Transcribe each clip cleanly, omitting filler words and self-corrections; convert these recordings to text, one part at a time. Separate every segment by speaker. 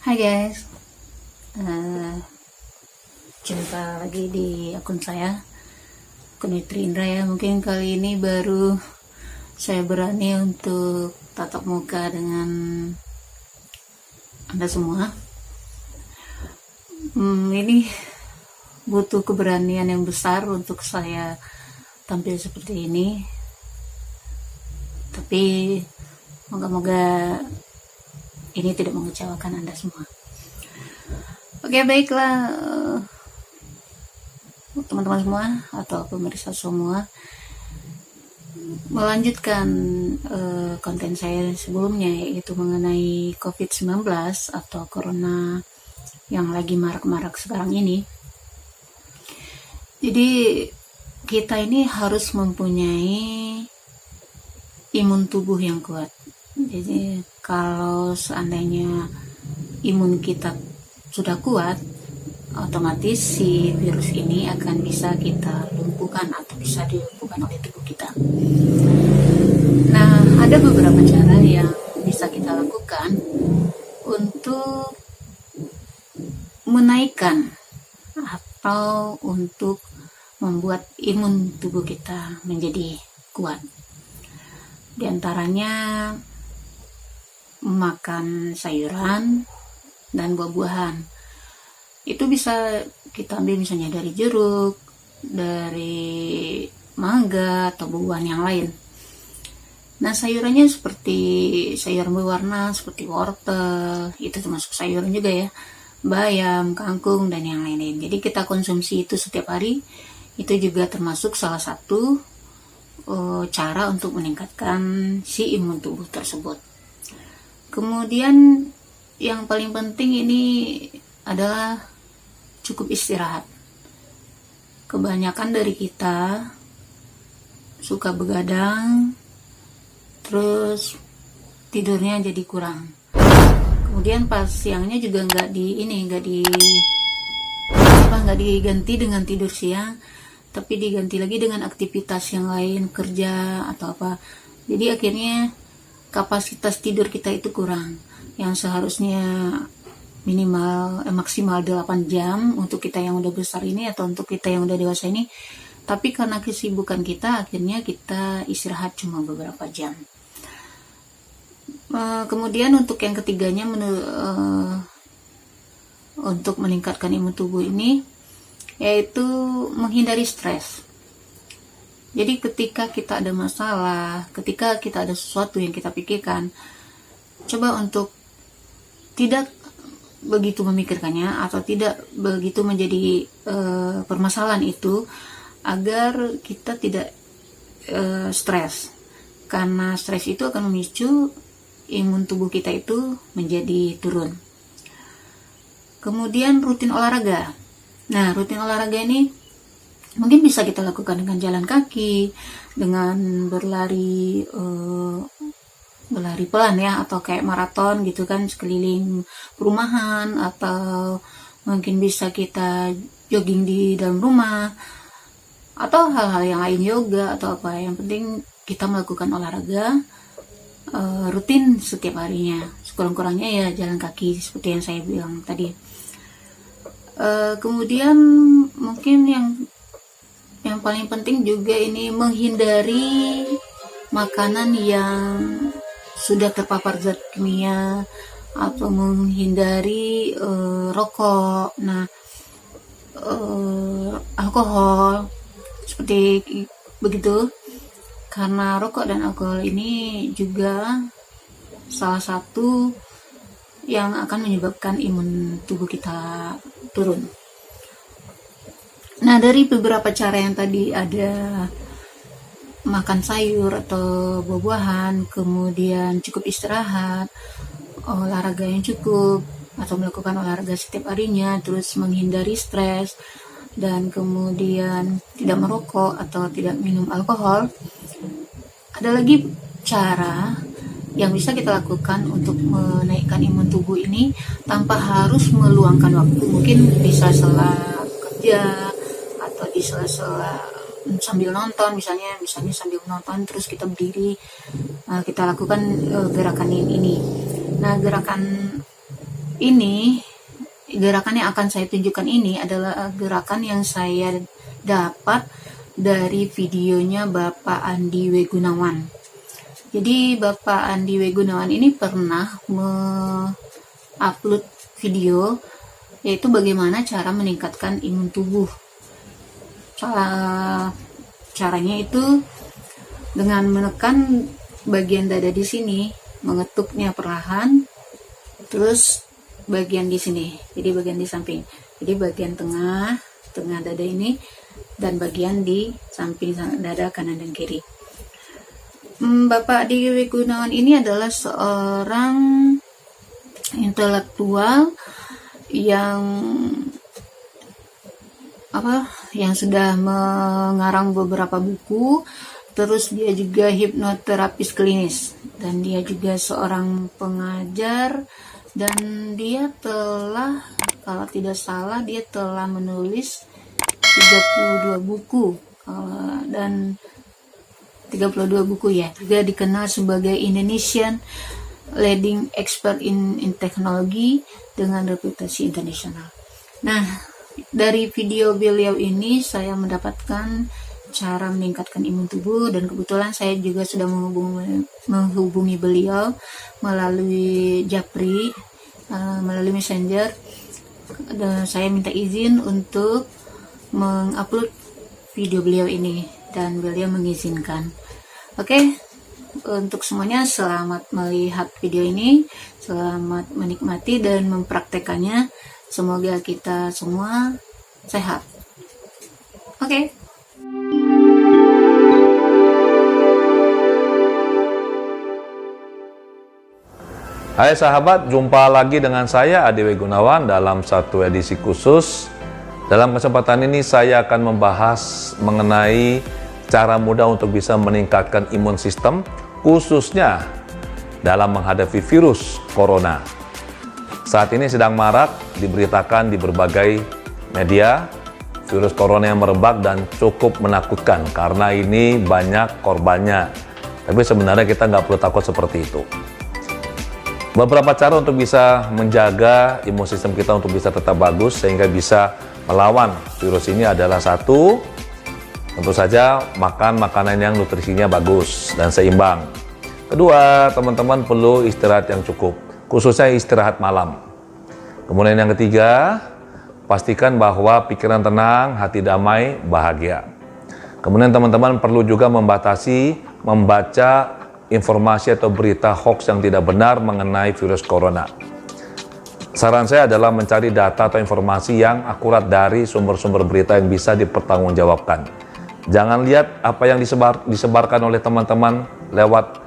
Speaker 1: Hai guys, Eh, jumpa lagi di akun saya, akun Nitri Indra ya. Mungkin kali ini baru saya berani untuk tatap muka dengan Anda semua. Ini butuh keberanian yang besar untuk saya tampil seperti ini. Tapi moga-moga ini tidak mengecewakan Anda semua. Oke, baiklah teman-teman semua atau pemirsa semua, melanjutkan konten saya sebelumnya, yaitu mengenai COVID-19 atau Corona yang lagi marak-marak sekarang ini. Jadi kita ini harus mempunyai imun tubuh yang kuat. Jadi kalau seandainya imun kita sudah kuat, otomatis si virus ini akan bisa kita lumpuhkan atau bisa dilumpuhkan oleh tubuh kita. Nah, ada beberapa cara yang bisa kita lakukan untuk menaikkan atau untuk membuat imun tubuh kita menjadi kuat. Di antaranya makan sayuran dan buah-buahan. Itu bisa kita ambil misalnya dari jeruk, dari mangga atau buah-buahan yang lain. Nah, sayurannya seperti sayuran berwarna seperti wortel, itu termasuk sayuran juga ya, bayam, kangkung, dan yang lain-lain. Jadi kita konsumsi itu setiap hari, itu juga termasuk salah satu cara untuk meningkatkan si imun tubuh tersebut. Kemudian yang paling penting ini adalah cukup istirahat. Kebanyakan dari kita suka begadang, terus tidurnya jadi kurang. Kemudian pas siangnya juga nggak diganti dengan tidur siang, tapi diganti lagi dengan aktivitas yang lain, kerja atau apa. Jadi akhirnya kapasitas tidur kita itu kurang, yang seharusnya maksimal 8 jam untuk kita yang udah besar ini atau untuk kita yang udah dewasa ini. Tapi karena kesibukan kita, akhirnya kita istirahat cuma beberapa jam. Kemudian untuk yang ketiganya, untuk meningkatkan imun tubuh ini, yaitu menghindari stres. Jadi ketika kita ada masalah, ketika kita ada sesuatu yang kita pikirkan, coba untuk tidak begitu memikirkannya atau tidak begitu menjadi permasalahan itu, agar kita tidak stres. Karena stres itu akan memicu imun tubuh kita itu menjadi turun. Kemudian rutin olahraga. Nah, rutin olahraga ini mungkin bisa kita lakukan dengan jalan kaki, dengan berlari pelan ya, atau kayak maraton gitu kan, sekeliling perumahan, atau mungkin bisa kita jogging di dalam rumah, atau hal-hal yang lain, yoga atau apa. Yang penting kita melakukan olahraga rutin setiap harinya, sekurang-kurangnya ya jalan kaki seperti yang saya bilang tadi. Kemudian mungkin yang paling penting juga ini menghindari makanan yang sudah terpapar zat kimia, atau menghindari rokok, alkohol seperti begitu. Karena rokok dan alkohol ini juga salah satu yang akan menyebabkan imun tubuh kita turun. Nah, dari beberapa cara yang tadi ada makan sayur atau buah-buahan, kemudian cukup istirahat, olahraga yang cukup atau melakukan olahraga setiap harinya, terus menghindari stres, dan kemudian tidak merokok atau tidak minum alkohol. Ada lagi cara yang bisa kita lakukan untuk menaikkan imun tubuh ini tanpa harus meluangkan waktu. Mungkin bisa setelah kerja atau di sela-sela sambil nonton, misalnya sambil nonton terus kita berdiri, kita lakukan gerakan ini. Nah, gerakan ini gerakan yang akan saya tunjukkan ini adalah gerakan yang saya dapat dari videonya Bapak Andi W. Gunawan. Jadi Bapak Andi W. Gunawan ini pernah upload video yaitu bagaimana cara meningkatkan imun tubuh. Caranya itu dengan menekan bagian dada di sini, mengetuknya perlahan, terus bagian di sini, jadi bagian di samping, jadi bagian tengah dada ini dan bagian di samping dada kanan dan kiri. Bapak Andi W. Gunawan ini adalah seorang intelektual yang sudah mengarang beberapa buku, terus dia juga hipnoterapis klinis, dan dia juga seorang pengajar, dan dia telah, kalau tidak salah, dia telah menulis 32 buku, dan 32 buku ya. Juga dikenal sebagai Indonesian leading expert in technology dengan reputasi internasional. Nah, dari video beliau ini saya mendapatkan cara meningkatkan imun tubuh, dan kebetulan saya juga sudah menghubungi beliau melalui Japri, melalui Messenger. Dan saya minta izin untuk mengupload video beliau ini dan beliau mengizinkan. Oke. Untuk semuanya, selamat melihat video ini, selamat menikmati dan mempraktekannya. Semoga kita semua sehat. Oke.
Speaker 2: Hai sahabat, jumpa lagi dengan saya Adi W. Gunawan dalam satu edisi khusus. Dalam kesempatan ini saya akan membahas mengenai cara mudah untuk bisa meningkatkan imun sistem, khususnya dalam menghadapi virus corona. Saat ini sedang marak diberitakan di berbagai media virus corona yang merebak dan cukup menakutkan karena ini banyak korbannya. Tapi sebenarnya kita nggak perlu takut seperti itu. Beberapa cara untuk bisa menjaga imun sistem kita untuk bisa tetap bagus sehingga bisa melawan virus ini adalah satu, tentu saja makan makanan yang nutrisinya bagus dan seimbang. Kedua, teman-teman perlu istirahat yang cukup, khususnya istirahat malam. Kemudian yang ketiga, pastikan bahwa pikiran tenang, hati damai, bahagia. Kemudian teman-teman perlu juga membatasi membaca informasi atau berita hoax yang tidak benar mengenai virus corona. Saran saya adalah mencari data atau informasi yang akurat dari sumber-sumber berita yang bisa dipertanggungjawabkan. Jangan lihat apa yang disebarkan oleh teman-teman lewat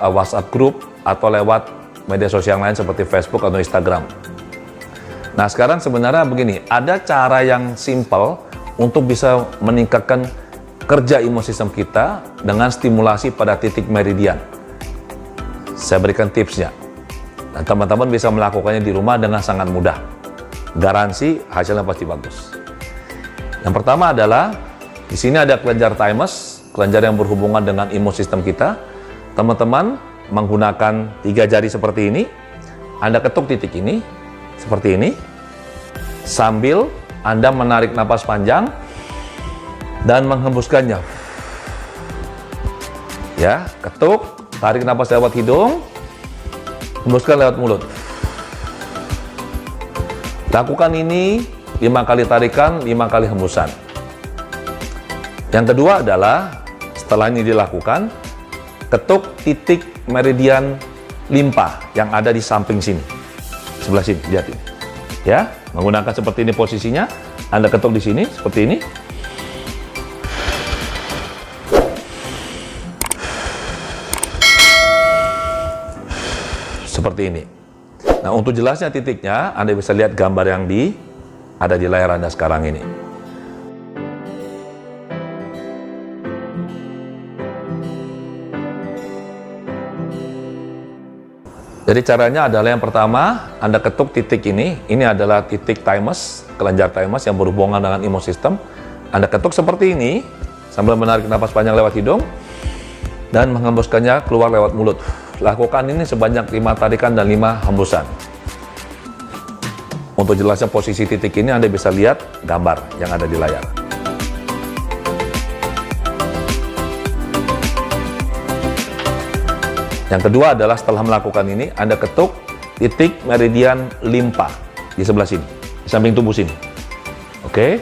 Speaker 2: WhatsApp group atau lewat media sosial lain seperti Facebook atau Instagram. Nah, sekarang sebenarnya begini, ada cara yang simple untuk bisa meningkatkan kerja imun sistem kita dengan stimulasi pada titik meridian. Saya berikan tipsnya. Dan teman-teman bisa melakukannya di rumah dengan sangat mudah. Garansi hasilnya pasti bagus. Yang pertama adalah di sini ada kelenjar thymus, kelenjar yang berhubungan dengan imun sistem kita. Teman-teman menggunakan 3 jari seperti ini. Anda ketuk titik ini seperti ini. Sambil Anda menarik napas panjang dan menghembuskannya. Ya, ketuk, tarik napas lewat hidung, hembuskan lewat mulut. Lakukan ini 5 kali tarikan, 5 kali hembusan. Yang kedua adalah setelah ini dilakukan, ketuk titik meridian limpa yang ada di samping sini, sebelah sini, lihat ini. Ya, menggunakan seperti ini posisinya, Anda ketuk di sini seperti ini. Seperti ini. Nah, untuk jelasnya titiknya, Anda bisa lihat gambar yang ada di layar Anda sekarang ini. Jadi caranya adalah yang pertama, Anda ketuk titik ini adalah titik thymus, kelenjar thymus yang berhubungan dengan imun sistem. Anda ketuk seperti ini, sambil menarik napas panjang lewat hidung, dan menghembuskannya keluar lewat mulut. Lakukan ini sebanyak 5 tarikan dan 5 hembusan. Untuk jelasnya posisi titik ini Anda bisa lihat gambar yang ada di layar. Yang kedua adalah setelah melakukan ini, Anda ketuk titik meridian limpa di sebelah sini, di samping tubuh sini. Oke,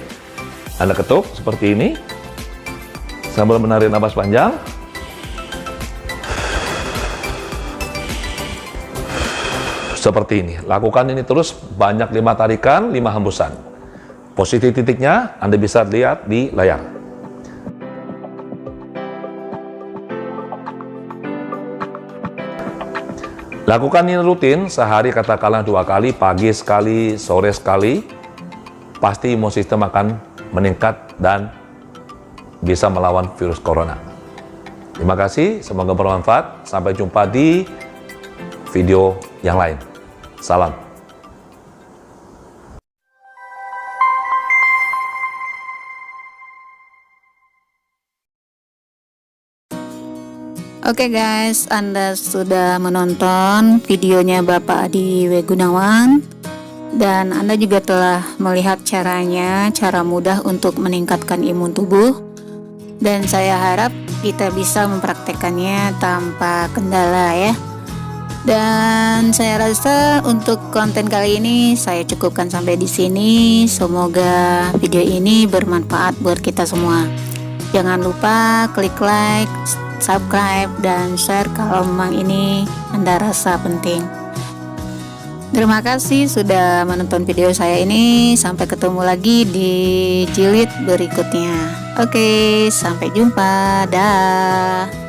Speaker 2: Anda ketuk seperti ini, sambil menarik napas panjang. Seperti ini, lakukan ini terus banyak 5 tarikan, 5 hembusan. Posisi titiknya Anda bisa lihat di layar. Lakukan ini rutin, sehari katakanlah 2 kali, pagi sekali, sore sekali. Pasti imun sistem akan meningkat dan bisa melawan virus corona. Terima kasih, semoga bermanfaat. Sampai jumpa di video yang lain. Salam.
Speaker 1: Oke guys, Anda sudah menonton videonya Bapak Adi W. Gunawan, dan Anda juga telah melihat caranya, cara mudah untuk meningkatkan imun tubuh, dan saya harap kita bisa mempraktekannya tanpa kendala ya. Dan saya rasa untuk konten kali ini saya cukupkan sampai di sini. Semoga video ini bermanfaat buat kita semua. Jangan lupa klik like, subscribe, dan share kalau memang ini Anda rasa penting. Terima kasih sudah menonton video saya ini. Sampai ketemu lagi di jilid berikutnya. Oke, sampai jumpa. Dah.